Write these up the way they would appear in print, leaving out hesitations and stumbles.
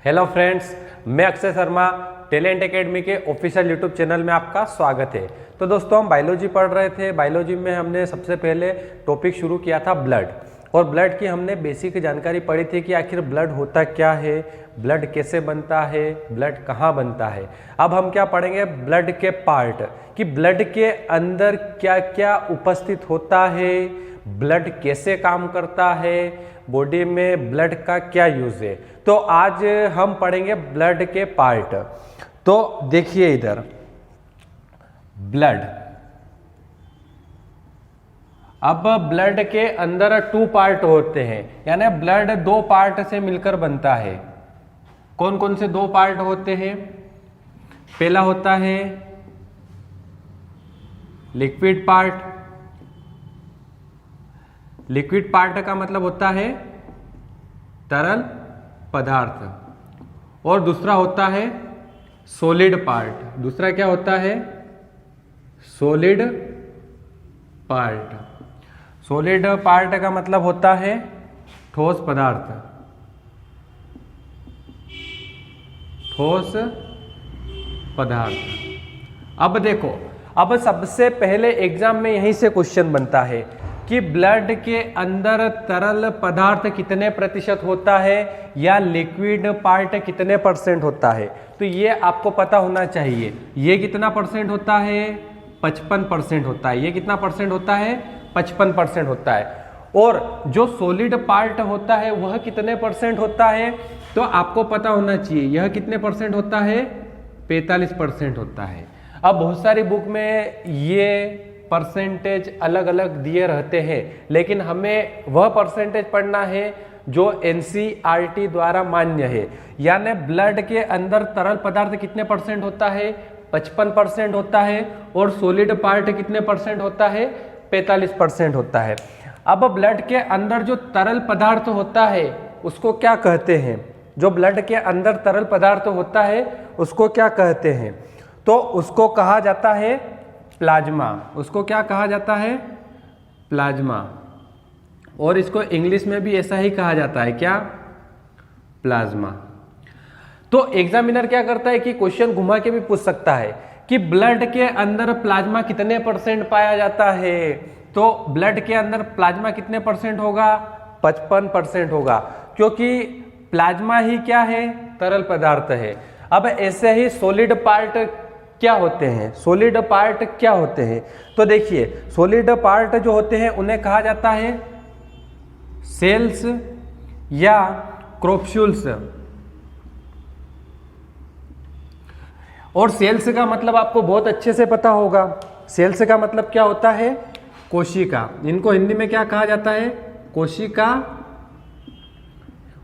Hello friends, मैं Akshay Sharma talent academy के official YouTube channel में आपका स्वागत है। तो दोस्तों, हम बायोलॉजी पढ़ रहे थे। बायोलॉजी में हमने सबसे पहले टॉपिक शुरू किया था ब्लड, और ब्लड की हमने बेसिक जानकारी पढ़ी थी कि आखिर ब्लड होता क्या है, ब्लड कैसे बनता है, ब्लड कहाँ बनता है। अब हम क्या पढ़ेंगे, ब्लड के पार्ट, कि ब्लड के अंदर क्या क्या उपस्थित होता है, ब्लड कैसे काम करता है, बॉडी में ब्लड का क्या यूज है। तो आज हम पढ़ेंगे ब्लड के पार्ट। तो देखिए इधर ब्लड। अब ब्लड के अंदर 2 पार्ट होते हैं, यानी ब्लड 2 पार्ट से मिलकर बनता है। कौन कौन से 2 पार्ट होते हैं? पहला होता है लिक्विड पार्ट। लिक्विड पार्ट का मतलब होता है तरल पदार्थ, और दूसरा होता है सॉलिड पार्ट। दूसरा क्या होता है? Solid part. सॉलिड पार्ट का मतलब होता है ठोस पदार्थ। ठोस पदार्थ। अब देखो, अब सबसे पहले एग्जाम में यहीं से क्वेश्चन बनता है कि ब्लड के अंदर तरल पदार्थ कितने प्रतिशत होता है या लिक्विड पार्ट कितने परसेंट होता है। तो ये आपको पता होना चाहिए। ये कितना परसेंट होता है? 55% होता है। ये कितना परसेंट होता है? 55% होता है। और जो सॉलिड पार्ट होता है वह कितने परसेंट होता है? तो आपको पता होना चाहिए, यह कितने परसेंट होता है? 45% होता है। अब बहुत सारी बुक में ये परसेंटेज अलग अलग दिए रहते हैं, लेकिन हमें वह परसेंटेज पढ़ना है जो एनसीईआरटी द्वारा मान्य है। यानी ब्लड के अंदर तरल पदार्थ कितने परसेंट होता है? 55% होता है। और सॉलिड पार्ट कितने परसेंट होता है? 45% होता है। अब ब्लड के अंदर जो तरल पदार्थ होता है उसको क्या कहते हैं? जो ब्लड के अंदर तरल पदार्थ होता है उसको क्या कहते हैं? तो उसको कहा जाता है प्लाज्मा। उसको क्या कहा जाता है? प्लाज्मा। और इसको इंग्लिश में भी ऐसा ही कहा जाता है, क्या? प्लाज्मा। तो एग्जामिनर क्या करता है कि क्वेश्चन घुमा के भी पूछ सकता है कि ब्लड के अंदर प्लाज्मा कितने परसेंट पाया जाता है। तो ब्लड के अंदर प्लाज्मा कितने परसेंट होगा? 55% होगा, क्योंकि प्लाज्मा ही क्या है? तरल पदार्थ है। अब ऐसे ही सॉलिड पार्ट क्या होते हैं? सॉलिड पार्ट क्या होते हैं? तो देखिए, सॉलिड पार्ट जो होते हैं उन्हें कहा जाता है सेल्स या क्रोप्सूल्स। और सेल्स का मतलब आपको बहुत अच्छे से पता होगा। सेल्स का मतलब क्या होता है? कोशिका। इनको हिंदी में क्या कहा जाता है? कोशिका।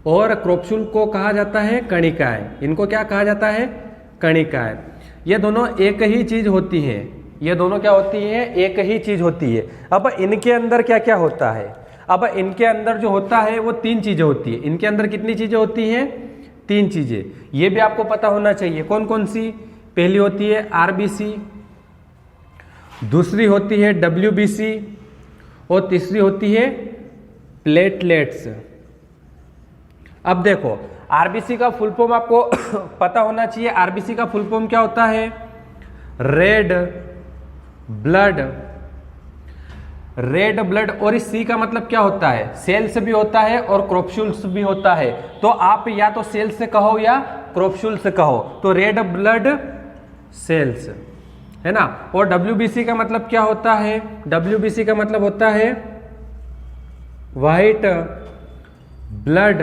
और क्रोप्सूल को कहा जाता है कणिकाएं। इनको क्या कहा जाता है? कणिकाएं। ये दोनों एक ही चीज होती है। ये दोनों क्या होती है? एक ही चीज होती है। अब इनके अंदर क्या क्या होता है? अब इनके अंदर जो होता है वो 3 चीजें होती है। इनके अंदर कितनी चीजें होती हैं? 3 चीजें। ये भी आपको पता होना चाहिए। कौन कौन सी? पहली होती है आरबीसी, दूसरी होती है डब्ल्यूबीसी, और तीसरी होती है प्लेटलेट्स। अब देखो, आरबीसी का फुल फॉर्म आपको पता होना चाहिए। आरबीसी का फुल फॉर्म क्या होता है? Red blood. Red blood. और इस सी का मतलब क्या होता है? सेल्स भी होता है और क्रोप्सूल्स भी होता है। तो आप या तो सेल्स से कहो या क्रोप्सूल्स कहो। तो रेड ब्लड सेल्स है ना। और डब्ल्यूबीसी का मतलब क्या होता है? डब्ल्यूबीसी का मतलब होता है व्हाइट ब्लड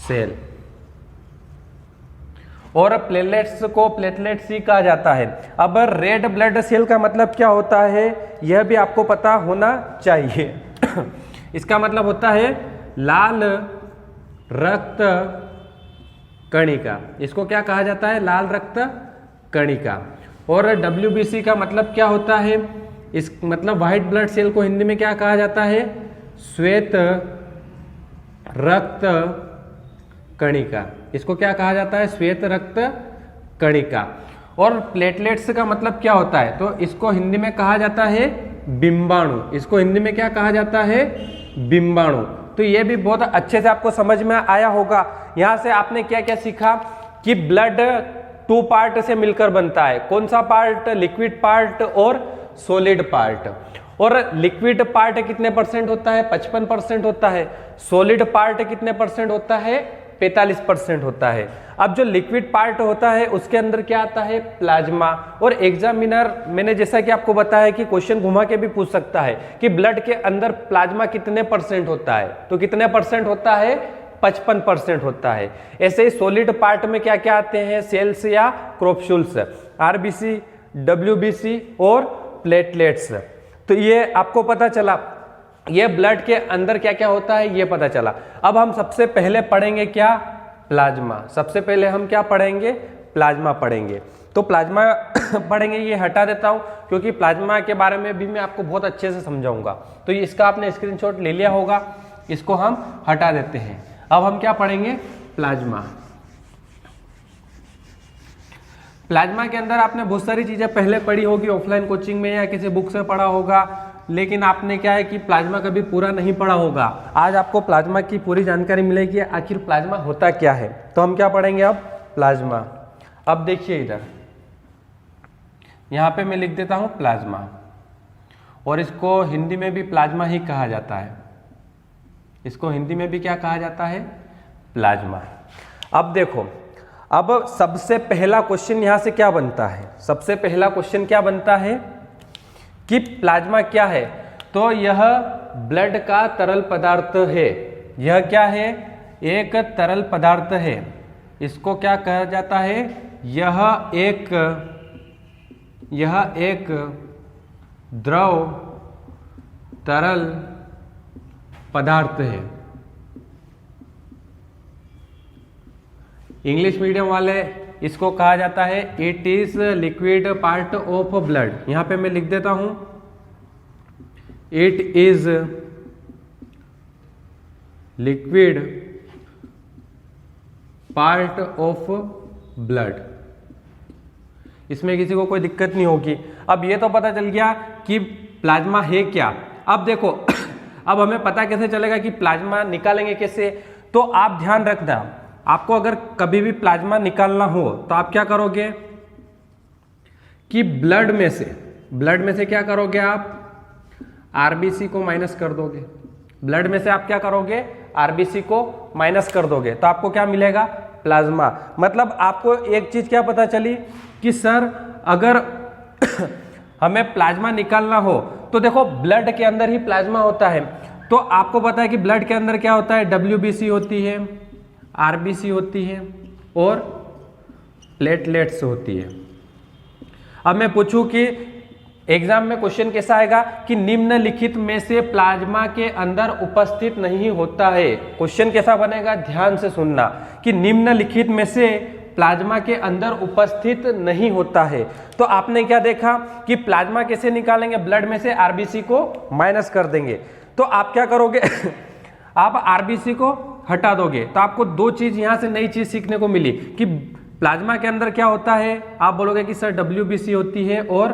सेल। और प्लेटलेट्स को प्लेटलेट्स ही कहा जाता है। अब रेड ब्लड सेल का मतलब क्या होता है यह भी आपको पता होना चाहिए। इसका मतलब होता है लाल रक्त कणिका। इसको क्या कहा जाता है? लाल रक्त कणिका। और डब्ल्यूबीसी का मतलब क्या होता है? इस मतलब व्हाइट ब्लड सेल को हिंदी में क्या कहा जाता है? श्वेत रक्त कणिका। इसको क्या कहा जाता है? श्वेत रक्त कणिका। और प्लेटलेट्स का मतलब क्या होता है? तो इसको हिंदी में कहा जाता है बिंबाणु। इसको हिंदी में क्या कहा जाता है? बिंबाणु। तो ये भी बहुत अच्छे से आपको समझ में आया होगा। यहाँ से आपने क्या क्या सीखा कि ब्लड 2 पार्ट से मिलकर बनता है। कौन सा पार्ट? लिक्विड पार्ट और सॉलिड पार्ट। और लिक्विड पार्ट कितने परसेंट होता है? 55% होता है। सॉलिड पार्ट कितने परसेंट होता है? 45% होता है। अब जो लिक्विड पार्ट होता है उसके अंदर क्या आता है? प्लाज्मा। और एग्जामिनर मैंने जैसा कि आपको बताया कि क्वेश्चन घुमा के भी पूछ सकता है कि ब्लड के अंदर प्लाज्मा कितने परसेंट होता है, तो कितने परसेंट होता है? 55% होता है। ऐसे ही सॉलिड पार्ट में क्या क्या आते हैं? सेल्स या क्रोपस्यूल्स, आरबीसी, डब्ल्यूबीसी और प्लेटलेट्स। तो ये आपको पता चला, ये ब्लड के अंदर क्या क्या होता है ये पता चला। अब हम सबसे पहले पढ़ेंगे क्या? प्लाज्मा। सबसे पहले हम क्या पढ़ेंगे? प्लाज्मा पढ़ेंगे। तो प्लाज्मा पढ़ेंगे, ये हटा देता हूं क्योंकि प्लाज्मा के बारे में भी मैं आपको बहुत अच्छे से समझाऊंगा। तो ये इसका आपने स्क्रीनशॉट ले लिया होगा, इसको हम हटा देते हैं। अब हम क्या पढ़ेंगे? प्लाज्मा। प्लाज्मा के अंदर आपने बहुत सारी चीजें पहले पढ़ी होगी ऑफलाइन कोचिंग में या किसी बुक से पढ़ा होगा, लेकिन आपने क्या है कि प्लाज्मा कभी पूरा नहीं पढ़ा होगा। आज आपको प्लाज्मा की पूरी जानकारी मिलेगी, आखिर प्लाज्मा होता क्या है। तो हम क्या पढ़ेंगे अब? प्लाज्मा। अब देखिए इधर, यहां पे मैं लिख देता हूं प्लाज्मा, और इसको हिंदी में भी प्लाज्मा ही कहा जाता है। इसको हिंदी में भी क्या कहा जाता है? प्लाज्मा। अब देखो, अब सबसे पहला क्वेश्चन यहां से क्या बनता है? सबसे पहला क्वेश्चन क्या बनता है कि प्लाज्मा क्या है? तो यह ब्लड का तरल पदार्थ है। यह क्या है? एक तरल पदार्थ है। इसको क्या कहा जाता है? यह एक द्रव तरल पदार्थ है। इंग्लिश मीडियम वाले इसको कहा जाता है it is liquid part of blood. यहां पे मैं लिख देता हूं it is liquid part of blood. इसमें किसी को कोई दिक्कत नहीं होगी। अब ये तो पता चल गया कि प्लाज्मा है क्या। अब देखो अब हमें पता कैसे चलेगा कि प्लाज्मा निकालेंगे कैसे? तो आप ध्यान रखना, आपको अगर कभी भी प्लाज्मा निकालना हो तो आप क्या करोगे कि ब्लड में से क्या करोगे? आप आरबीसी को माइनस कर दोगे। ब्लड में से आप क्या करोगे? आरबीसी को माइनस कर दोगे, तो आपको क्या मिलेगा? प्लाज्मा। मतलब आपको एक चीज क्या पता चली कि सर अगर हमें प्लाज्मा निकालना हो तो देखो ब्लड के अंदर ही प्लाज्मा होता है। तो आपको पता है कि ब्लड के अंदर क्या होता है? डब्ल्यूबीसी होती है, आरबीसी होती है और प्लेटलेट्स होती है। अब मैं पूछूं कि एग्जाम में क्वेश्चन कैसा आएगा कि निम्नलिखित में से प्लाज्मा के अंदर उपस्थित नहीं होता है। क्वेश्चन कैसा बनेगा? ध्यान से सुनना कि निम्नलिखित में से प्लाज्मा के अंदर उपस्थित नहीं होता है। तो आपने क्या देखा कि प्लाज्मा कैसे निकालेंगे? ब्लड में से आरबीसी को माइनस कर देंगे। तो आप क्या करोगे? आप आरबीसी को हटा दोगे। तो आपको दो चीज यहां से नई चीज सीखने को मिली कि प्लाज्मा के अंदर क्या होता है। आप बोलोगे कि सर डब्ल्यूबीसी होती है और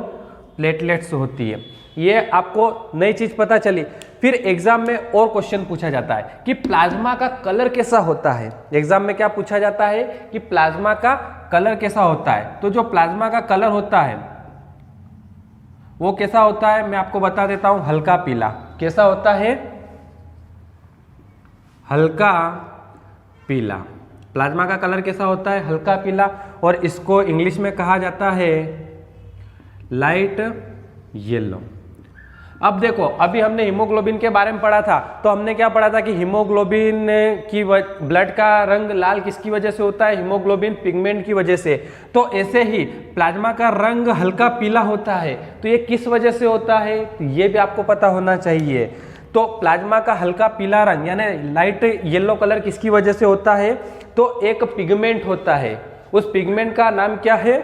प्लेटलेट्स होती है। ये आपको नई चीज पता चली। फिर एग्जाम में और क्वेश्चन पूछा जाता है कि प्लाज्मा का कलर कैसा होता है। एग्जाम में क्या पूछा जाता है कि प्लाज्मा का कलर कैसा होता है। तो जो प्लाज्मा का कलर होता है वो कैसा होता है मैं आपको बता देता हूं, हल्का पीला। कैसा होता है? हल्का पीला। प्लाज्मा का कलर कैसा होता है? हल्का पीला। और इसको इंग्लिश में कहा जाता है लाइट येलो। अब देखो, अभी हमने हीमोग्लोबिन के बारे में पढ़ा था, तो हमने क्या पढ़ा था कि हीमोग्लोबिन की ब्लड का रंग लाल किसकी वजह से होता है? हीमोग्लोबिन पिगमेंट की वजह से। तो ऐसे ही प्लाज्मा का रंग हल्का पीला होता है। तो ये किस वजह से होता है? तो ये भी आपको पता होना चाहिए। तो प्लाज्मा का हल्का पीला रंग यानी लाइट येलो कलर किसकी वजह से होता है? तो एक पिगमेंट होता है। उस पिगमेंट का नाम क्या है?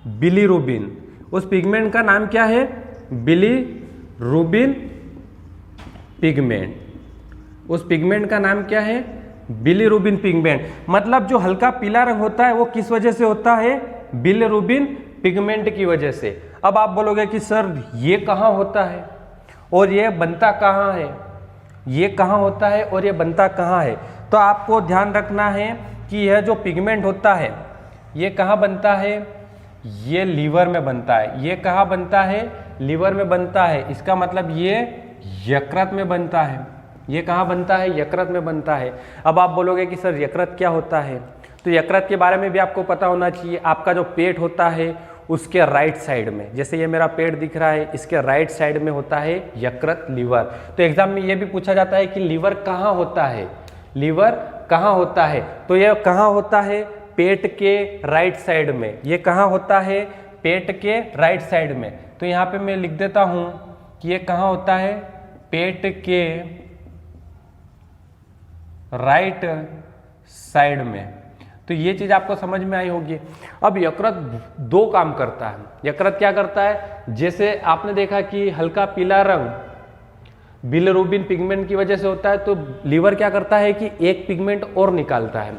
बिलीरुबिन। उस पिगमेंट का नाम क्या है? Bilirubin pigment. उस पिगमेंट का नाम क्या है? Bilirubin pigment. मतलब जो हल्का पीला रंग होता है वो किस वजह से होता है? बिलीरुबिन पिगमेंट की वजह से। अब आप बोलोगे कि सर ये कहाँ होता है और ये बनता कहाँ है? ये कहाँ होता है और ये बनता कहाँ है। तो आपको ध्यान रखना है कि यह जो पिगमेंट होता है ये कहाँ बनता है, ये लीवर में बनता है। ये कहाँ बनता है, लीवर में बनता है। इसका मतलब ये यकृत में बनता है। ये कहाँ बनता है, यकृत में बनता है। अब आप बोलोगे कि सर यकृत क्या होता है, तो यकृत के बारे में भी आपको पता होना चाहिए। आपका जो पेट होता है उसके राइट साइड में, जैसे ये मेरा पेट दिख रहा है, इसके राइट साइड में होता है यकृत, लीवर। तो एग्जाम में ये भी पूछा जाता है कि लीवर कहाँ होता है, लीवर कहाँ होता है। तो ये कहाँ होता है, पेट के राइट साइड में। ये कहाँ होता है, पेट के राइट साइड में। तो यहाँ पे मैं लिख देता हूँ कि ये कहाँ होता है, पेट के राइट साइड में। तो ये चीज आपको समझ में आई होगी। अब यकृत दो काम करता है। यकृत क्या करता है, जैसे आपने देखा कि हल्का पीला रंग बिलिरुबिन पिगमेंट की वजह से होता है, तो लीवर क्या करता है कि एक पिगमेंट और निकालता है,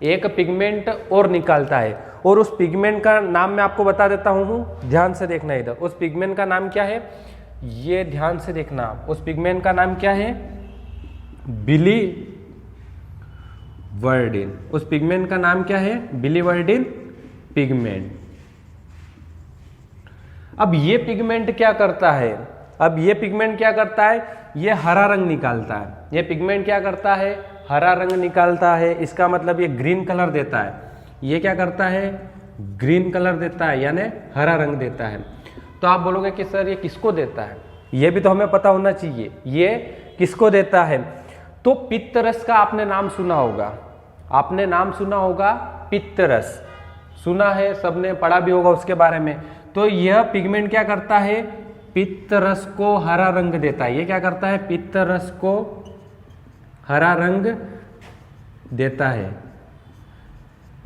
एक पिगमेंट और निकालता है। और उस पिगमेंट का नाम मैं आपको बता देता हूँ, ध्यान से देखना इधर। उस पिगमेंट का नाम क्या है, ये ध्यान से देखना। उस पिगमेंट का नाम क्या है, बिलीवर्डिन। उस पिगमेंट का नाम क्या है, बिलीवर्डिन पिगमेंट। अब ये पिगमेंट क्या करता है, अब ये पिगमेंट क्या करता है, ये हरा रंग निकालता है। ये पिगमेंट क्या करता है, हरा रंग निकालता है। इसका मतलब ये ग्रीन कलर देता है। ये क्या करता है, ग्रीन कलर देता है, यानी हरा रंग देता है। तो आप बोलोगे कि सर ये किसको देता है, ये भी तो हमें पता होना चाहिए, ये किसको देता है। तो पित्तरस का आपने नाम सुना होगा, आपने नाम सुना होगा, पित्तरस सुना है, सबने पढ़ा भी होगा उसके बारे में। तो यह पिगमेंट क्या करता है, पित्तरस को हरा रंग देता है। ये क्या करता है, पित्तरस को हरा रंग देता है।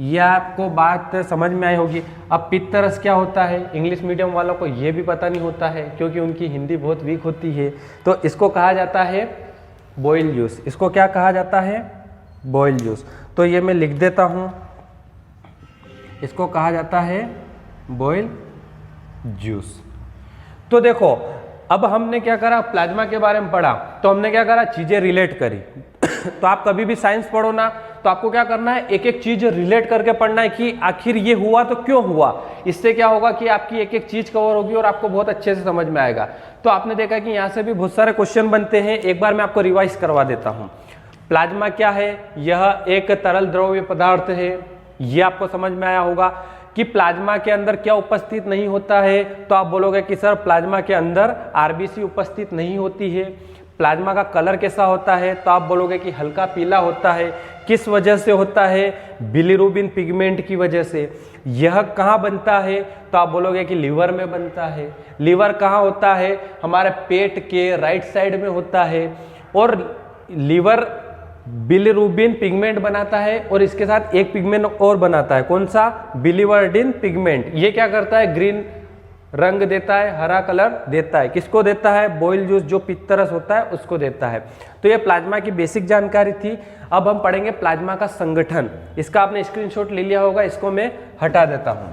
यह आपको बात समझ में आई होगी। अब पित्तरस क्या होता है, इंग्लिश मीडियम वालों को यह भी पता नहीं होता है, क्योंकि उनकी हिंदी बहुत वीक होती है। तो इसको कहा जाता है बॉयल जूस। इसको क्या कहा जाता है, बॉयल जूस। तो ये मैं लिख देता हूं, इसको कहा जाता है बॉयल जूस। तो देखो अब हमने क्या करा, प्लाज्मा के बारे में पढ़ा, तो हमने क्या करा, चीजें रिलेट करी। तो आप कभी भी साइंस पढ़ो ना, तो आपको क्या करना है, एक एक चीज रिलेट करके पढ़ना है कि आखिर ये हुआ तो क्यों हुआ। इससे क्या होगा कि आपकी एक एक चीज कवर होगी और आपको बहुत अच्छे से समझ में आएगा। तो आपने देखा कि यहाँ से भी बहुत सारे क्वेश्चन बनते हैं। एक बार मैं आपको रिवाइज करवा देता हूँ। प्लाज्मा क्या है, यह एक तरल द्रव्य पदार्थ है। ये आपको समझ में आया होगा कि प्लाज्मा के अंदर क्या उपस्थित नहीं होता है। तो आप बोलोगे कि सर प्लाज्मा के अंदर आरबीसी उपस्थित नहीं होती है। प्लाज्मा का कलर कैसा होता है, तो आप बोलोगे कि हल्का पीला होता है। किस वजह से होता है, बिलिरुबिन पिगमेंट की वजह से। यह कहाँ बनता है, तो आप बोलोगे कि लीवर में बनता है। लीवर कहाँ होता है, हमारे पेट के राइट साइड में होता है। और लीवर बिलिरुबिन पिगमेंट बनाता है और इसके साथ एक पिगमेंट और बनाता है, कौन सा, बिलिवर्डिन पिगमेंट। ये क्या करता है, ग्रीन रंग देता है, हरा कलर देता है। किसको देता है, बॉयल जूस, जो पित्तरस होता है उसको देता है। तो ये प्लाज्मा की बेसिक जानकारी थी। अब हम पढ़ेंगे प्लाज्मा का संगठन। इसका आपने स्क्रीनशॉट ले लिया होगा, इसको मैं हटा देता हूं।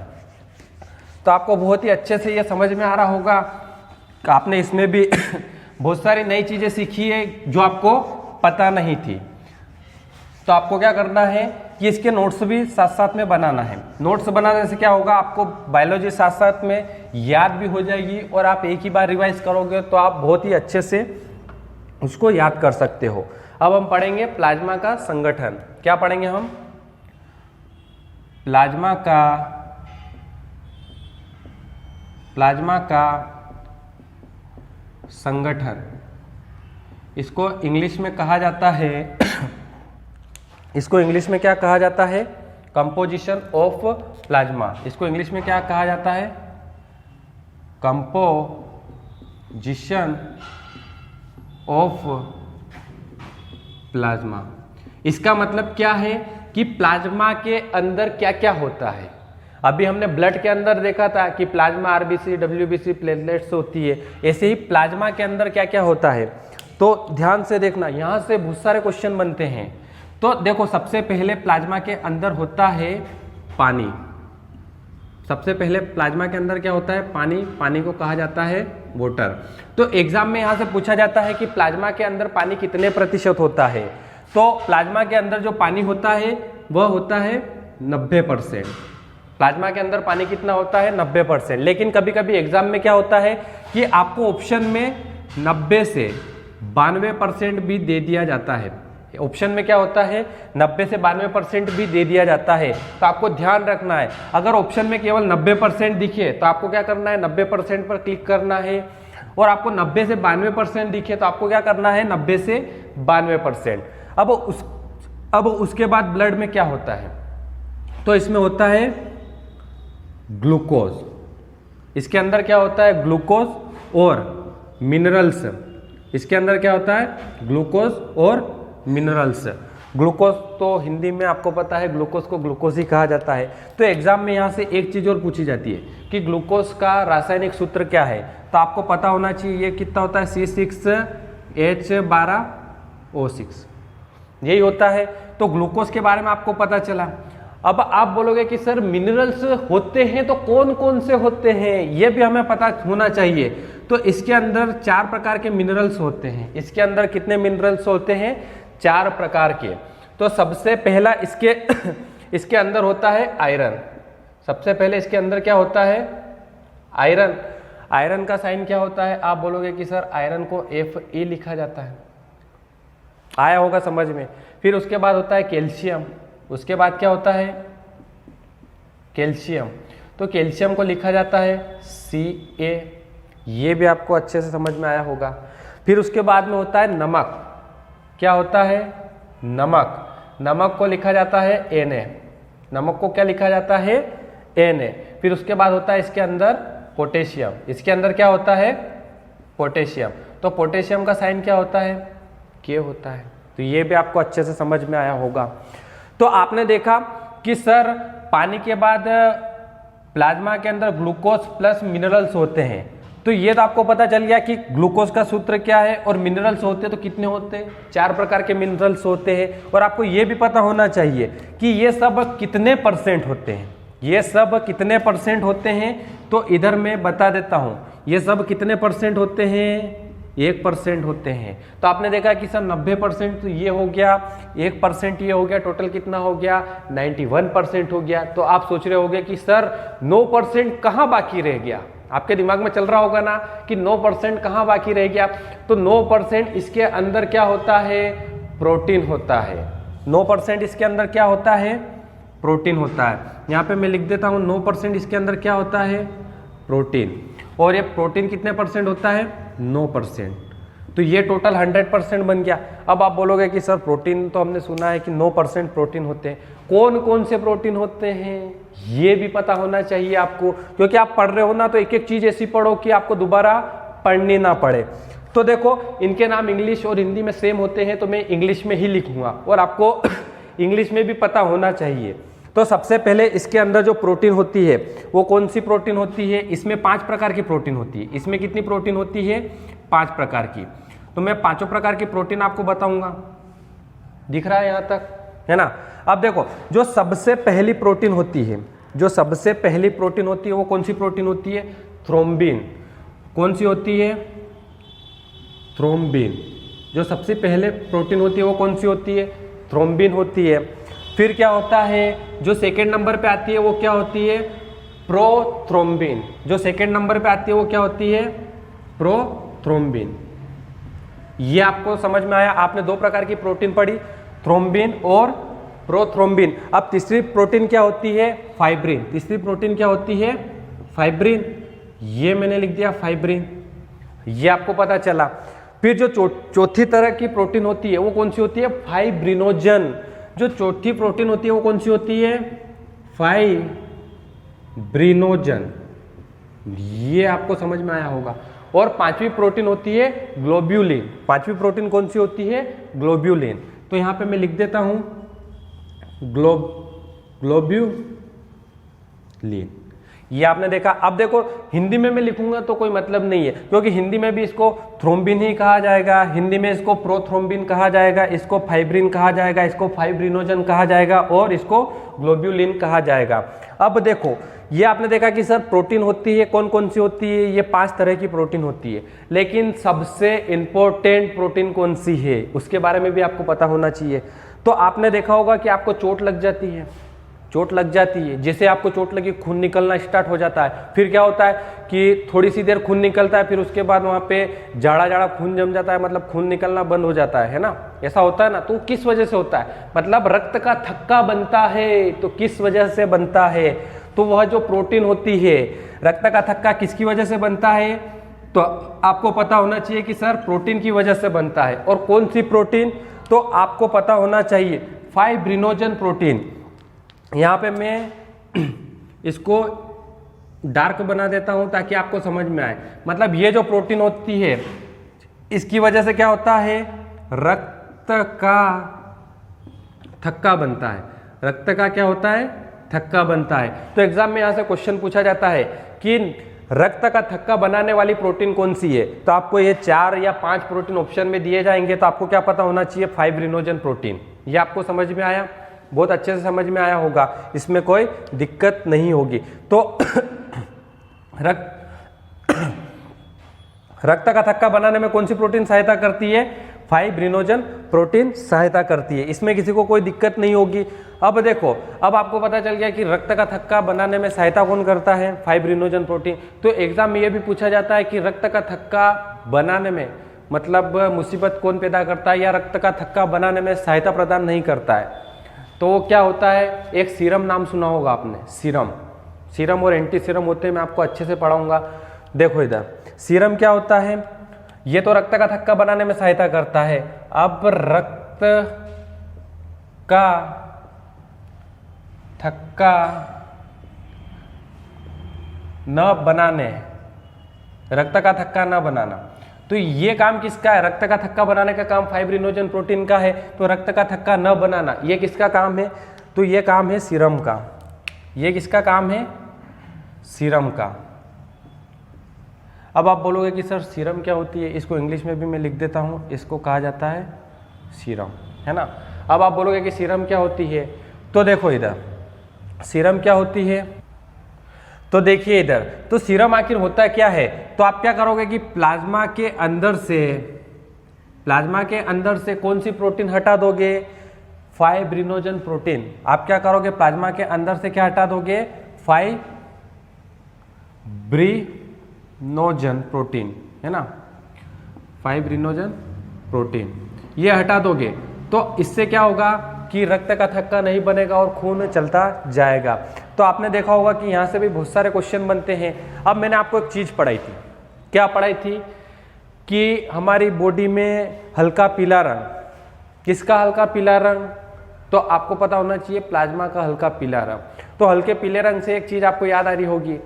तो आपको बहुत ही अच्छे से ये समझ में आ रहा होगा। आपने इसमें भी बहुत सारी नई चीजें सीखी है जो आपको पता नहीं थी। तो आपको क्या करना है कि इसके नोट्स भी साथ साथ में बनाना है। नोट्स बनाने से क्या होगा, आपको बायोलॉजी साथ साथ में याद भी हो जाएगी और आप एक ही बार रिवाइज करोगे तो आप बहुत ही अच्छे से उसको याद कर सकते हो। अब हम पढ़ेंगे प्लाज्मा का संगठन। क्या पढ़ेंगे हम, प्लाज्मा का संगठन। इसको इंग्लिश में कहा जाता है इसको इंग्लिश में क्या कहा जाता है, कंपोजिशन ऑफ प्लाज्मा। इसको इंग्लिश में क्या कहा जाता है, कंपोजिशन ऑफ प्लाज्मा। इसका मतलब क्या है कि प्लाज्मा के अंदर क्या क्या होता है। अभी हमने ब्लड के अंदर देखा था कि प्लाज्मा आरबीसी, डब्ल्यूबीसी, प्लेटलेट्स होती है। ऐसे ही प्लाज्मा के अंदर क्या क्या होता है, तो ध्यान से देखना, यहां से बहुत सारे क्वेश्चन बनते हैं। तो देखो सबसे पहले प्लाज्मा के अंदर होता है पानी। सबसे पहले प्लाज्मा के अंदर क्या होता है, पानी। पानी को कहा जाता है वाटर। तो एग्जाम में यहाँ से पूछा जाता है कि प्लाज्मा के अंदर पानी कितने प्रतिशत होता है। तो प्लाज्मा के अंदर जो पानी होता है वह होता है 90%। प्लाज्मा के अंदर पानी कितना होता है 90%। लेकिन कभी कभी एग्जाम में क्या होता है कि आपको ऑप्शन में 90 से 92% भी दे दिया जाता है। ऑप्शन में क्या होता है 90 से 92% भी दे दिया जाता है। तो आपको ध्यान रखना है, अगर ऑप्शन में केवल 90% दिखे तो आपको क्या करना है 90% पर क्लिक करना है, और आपको 90 से 92% दिखे तो आपको क्या करना है 90 से 92%। अब उसके बाद ब्लड में क्या होता है, तो इसमें होता है ग्लूकोज। इसके अंदर क्या होता है ग्लूकोज और मिनरल्स। इसके अंदर क्या होता है ग्लूकोज और मिनरल्स। ग्लूकोज तो हिंदी में आपको पता है ग्लूकोज को ग्लूकोज ही कहा जाता है। तो एग्जाम में यहाँ से एक चीज और पूछी जाती है कि ग्लूकोज का रासायनिक सूत्र क्या है, तो आपको पता होना चाहिए कितना होता है C6H12O6, यही होता है। तो ग्लूकोज के बारे में आपको पता चला। अब आप बोलोगे कि सर मिनरल्स होते हैं तो कौन कौन से होते हैं, ये भी हमें पता होना चाहिए। तो इसके अंदर 4 प्रकार के मिनरल्स होते हैं। इसके अंदर कितने मिनरल्स होते हैं 4 प्रकार के। तो सबसे पहला इसके अंदर होता है आयरन। सबसे पहले इसके अंदर क्या होता है आयरन। आयरन का साइन क्या होता है, आप बोलोगे कि सर आयरन को Fe लिखा जाता है, आया होगा समझ में। फिर उसके बाद होता है कैल्शियम। उसके बाद क्या होता है कैल्शियम, तो कैल्शियम को लिखा जाता है Ca, ये भी आपको अच्छे से समझ में आया होगा। फिर उसके बाद में होता है नमक। क्या होता है नमक, नमक को लिखा जाता है Na। नमक को क्या लिखा जाता है Na। फिर उसके बाद होता है इसके अंदर पोटेशियम। इसके अंदर क्या होता है पोटेशियम, तो पोटेशियम का साइन क्या होता है K होता है। तो ये भी आपको अच्छे से समझ में आया होगा। तो आपने देखा कि सर पानी के बाद प्लाज्मा के अंदर ग्लूकोज प्लस मिनरल्स होते हैं। तो ये तो आपको पता चल गया कि ग्लूकोज का सूत्र क्या है, और मिनरल्स होते तो कितने होते हैं 4 प्रकार के मिनरल्स होते हैं। और आपको ये भी पता होना चाहिए कि ये सब कितने परसेंट होते हैं, ये सब कितने परसेंट होते हैं। तो इधर मैं बता देता हूँ ये सब कितने परसेंट होते हैं 1% होते हैं। तो आपने देखा कि सर 90% तो ये हो गया, 1% ये हो गया, टोटल कितना हो गया 91% हो गया। तो आप सोच रहे होंगे कि सर 9% कहाँ बाकी रह गया, आपके दिमाग में चल रहा होगा ना कि 9% कहाँ बाकी रह गया। तो 9% इसके अंदर क्या होता है प्रोटीन होता है। 9% इसके अंदर क्या होता है प्रोटीन होता है। यहाँ पे मैं लिख देता हूँ 9% इसके अंदर क्या होता है प्रोटीन। और ये प्रोटीन कितने परसेंट होता है 9%। तो ये टोटल 100% बन गया। अब आप बोलोगे कि सर प्रोटीन तो हमने सुना है कि 9% प्रोटीन होते हैं, कौन कौन से प्रोटीन होते हैं ये भी पता होना चाहिए आपको, क्योंकि आप पढ़ रहे हो ना तो एक एक चीज ऐसी पढ़ो कि आपको दोबारा पढ़नी ना पड़े। तो देखो इनके नाम इंग्लिश और हिंदी में सेम होते हैं, तो मैं इंग्लिश में ही लिखूंगा और आपको इंग्लिश में भी पता होना चाहिए। तो सबसे पहले इसके अंदर जो प्रोटीन होती है वो कौन सी प्रोटीन होती है, इसमें 5 प्रकार की प्रोटीन होती है। इसमें कितनी प्रोटीन होती है 5 प्रकार की। तो मैं 5 प्रकार की प्रोटीन आपको बताऊंगा, दिख रहा है यहाँ तक, है ना। अब देखो जो सबसे पहली प्रोटीन होती है, जो सबसे पहली प्रोटीन होती है वो कौन सी प्रोटीन होती है थ्रोम्बिन। कौन सी होती है थ्रोम्बिन। जो सबसे पहले प्रोटीन होती है वो कौन सी होती है थ्रोम्बिन होती है। फिर क्या होता है जो सेकेंड नंबर पे आती है वो क्या होती है प्रोथ्रोम्बिन। जो सेकेंड नंबर पे आती है वो क्या होती है प्रोथ्रोम्बिन। ये आपको समझ में आया। आपने 2 प्रकार की प्रोटीन पढ़ी, थ्रोम्बिन और प्रोथ्रोम्बिन। अब तीसरी प्रोटीन क्या होती है फाइब्रिन। तीसरी प्रोटीन क्या होती है फाइब्रिन, ये मैंने लिख दिया फाइब्रिन, ये आपको पता चला। फिर जो चौथी तरह की प्रोटीन होती है वो कौन सी होती है फाइब्रिनोजन। जो चौथी प्रोटीन होती है वो कौन सी होती है फाइब्रिनोजन, ये आपको समझ में आया होगा। और 5वीं प्रोटीन होती है ग्लोब्यूलिन। 5वीं प्रोटीन कौन सी होती है ग्लोब्यूलिन। तो यहां पे मैं लिख देता हूं ग्लोब्यूलिन, ये आपने देखा। अब देखो हिंदी में मैं लिखूंगा तो कोई मतलब नहीं है, क्योंकि हिंदी में भी इसको थ्रोम्बिन ही कहा जाएगा, हिंदी में इसको प्रोथ्रोम्बिन कहा जाएगा, इसको फाइब्रिन कहा जाएगा, इसको फाइब्रिनोजन कहा जाएगा और इसको ग्लोब्यूलिन कहा जाएगा। अब देखो ये आपने देखा कि सर प्रोटीन होती है, कौन कौन सी होती है, ये 5 तरह की प्रोटीन होती है, लेकिन सबसे इंपॉर्टेंट प्रोटीन कौन सी है उसके बारे में भी आपको पता होना चाहिए। तो आपने देखा होगा कि आपको चोट लग जाती है, चोट लग जाती है, जैसे आपको चोट लगी खून निकलना स्टार्ट हो जाता है, फिर क्या होता है कि थोड़ी सी देर खून निकलता है, फिर उसके बाद वहाँ पे जाड़ा जाड़ा खून जम जाता है, मतलब खून निकलना बंद हो जाता है ना, ऐसा होता है ना। तो किस वजह से होता है, मतलब रक्त का थक्का बनता है, तो किस वजह से बनता है, तो वह जो प्रोटीन होती है, रक्त का थक्का किसकी वजह से बनता है, तो आपको पता होना चाहिए कि सर प्रोटीन की वजह से बनता है। और कौन सी प्रोटीन, तो आपको पता होना चाहिए फाइब्रिनोजन प्रोटीन। यहाँ पे मैं इसको डार्क बना देता हूँ ताकि आपको समझ में आए। मतलब ये जो प्रोटीन होती है इसकी वजह से क्या होता है, रक्त का थक्का बनता है, रक्त का क्या होता है, थक्का बनता है। तो एग्जाम में यहाँ से क्वेश्चन पूछा जाता है कि रक्त का थक्का बनाने वाली प्रोटीन कौन सी है, तो आपको ये 4 या 5 प्रोटीन ऑप्शन में दिए जाएंगे, तो आपको क्या पता होना चाहिए, फाइब्रिनोजन प्रोटीन। ये आपको समझ में आया, बहुत अच्छे से समझ में आया होगा, इसमें कोई दिक्कत नहीं होगी। तो रक्त का थक्का बनाने में कौन सी प्रोटीन सहायता करती है, फाइब्रिनोजन प्रोटीन सहायता करती है, इसमें किसी को कोई दिक्कत नहीं होगी। अब देखो, अब आपको पता चल गया कि रक्त का थक्का बनाने में सहायता कौन करता है, फाइब्रिनोजन प्रोटीन। तो एग्जाम में यह भी पूछा जाता है कि रक्त का थक्का बनाने में मतलब मुसीबत कौन पैदा करता है या रक्त का थक्का बनाने में सहायता प्रदान नहीं करता है, तो क्या होता है, एक सीरम नाम सुना होगा आपने, सीरम। सीरम और एंटी सीरम होते हैं, मैं आपको अच्छे से पढ़ाऊंगा। देखो इधर सीरम क्या होता है, ये तो रक्त का थक्का बनाने में सहायता करता है। अब रक्त का थक्का न बनाने, रक्त का थक्का न बनाना, तो ये काम किसका है, रक्त का थक्का बनाने का काम फाइब्रिनोजन प्रोटीन का है। तो रक्त का थक्का न बनाना ये किसका काम है, तो ये काम है सीरम का। ये किसका काम है, सीरम का। अब आप बोलोगे कि सर सीरम क्या होती है, इसको इंग्लिश में भी मैं लिख देता हूँ, इसको कहा जाता है सीरम, है ना। अब आप बोलोगे कि सीरम क्या होती है, तो देखो इधर सीरम क्या होती है, तो देखिए इधर, तो सीरम आखिर होता क्या है, तो आप क्या करोगे कि प्लाज्मा के अंदर से कौन सी प्रोटीन हटा दोगे, फाइब्रिनोजन प्रोटीन। आप क्या करोगे, प्लाज्मा के अंदर से क्या हटा दोगे, फाइब्रिनोजन प्रोटीन, है ना, फाइब्रिनोजन प्रोटीन ये हटा दोगे। तो इससे क्या होगा कि रक्त का थक्का नहीं बनेगा और खून चलता जाएगा। तो आपने देखा होगा कि यहाँ से भी बहुत सारे क्वेश्चन बनते हैं। अब मैंने आपको एक चीज़ पढ़ाई थी, क्या पढ़ाई थी, कि हमारी बॉडी में हल्का पीला रंग, किसका हल्का पीला रंग, तो आपको पता होना चाहिए प्लाज्मा का हल्का पीला रंग। तो हल्के पीले रंग से एक चीज़ आपको याद आ रही होगी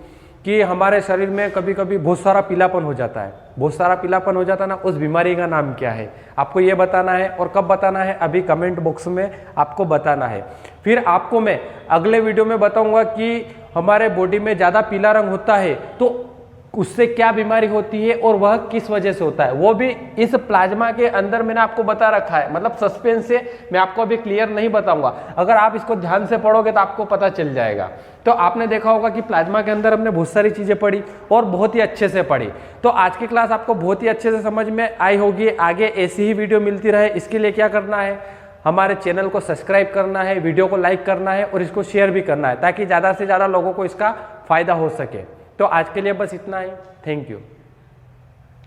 कि हमारे शरीर में कभी कभी बहुत सारा पीलापन हो जाता है, बहुत सारा पीलापन हो जाता है ना, उस बीमारी का नाम क्या है, आपको ये बताना है। और कब बताना है, अभी कमेंट बॉक्स में आपको बताना है। फिर आपको मैं अगले वीडियो में बताऊंगा कि हमारे बॉडी में ज़्यादा पीला रंग होता है तो उससे क्या बीमारी होती है और वह किस वजह से होता है, वो भी इस प्लाज्मा के अंदर मैंने आपको बता रखा है। मतलब सस्पेंस से मैं आपको अभी क्लियर नहीं बताऊंगा, अगर आप इसको ध्यान से पढ़ोगे तो आपको पता चल जाएगा। तो आपने देखा होगा कि प्लाज्मा के अंदर हमने बहुत सारी चीजें पढ़ी और बहुत ही अच्छे से पढ़ी। तो आज की क्लास आपको बहुत ही अच्छे से समझ में आई होगी। आगे ऐसी ही वीडियो मिलती रहे, इसके लिए क्या करना है, हमारे चैनल को सब्सक्राइब करना है, वीडियो को लाइक करना है और इसको शेयर भी करना है, ताकि ज़्यादा से ज़्यादा लोगों को इसका फायदा हो सके। तो आज के लिए बस इतना ही, थैंक यू।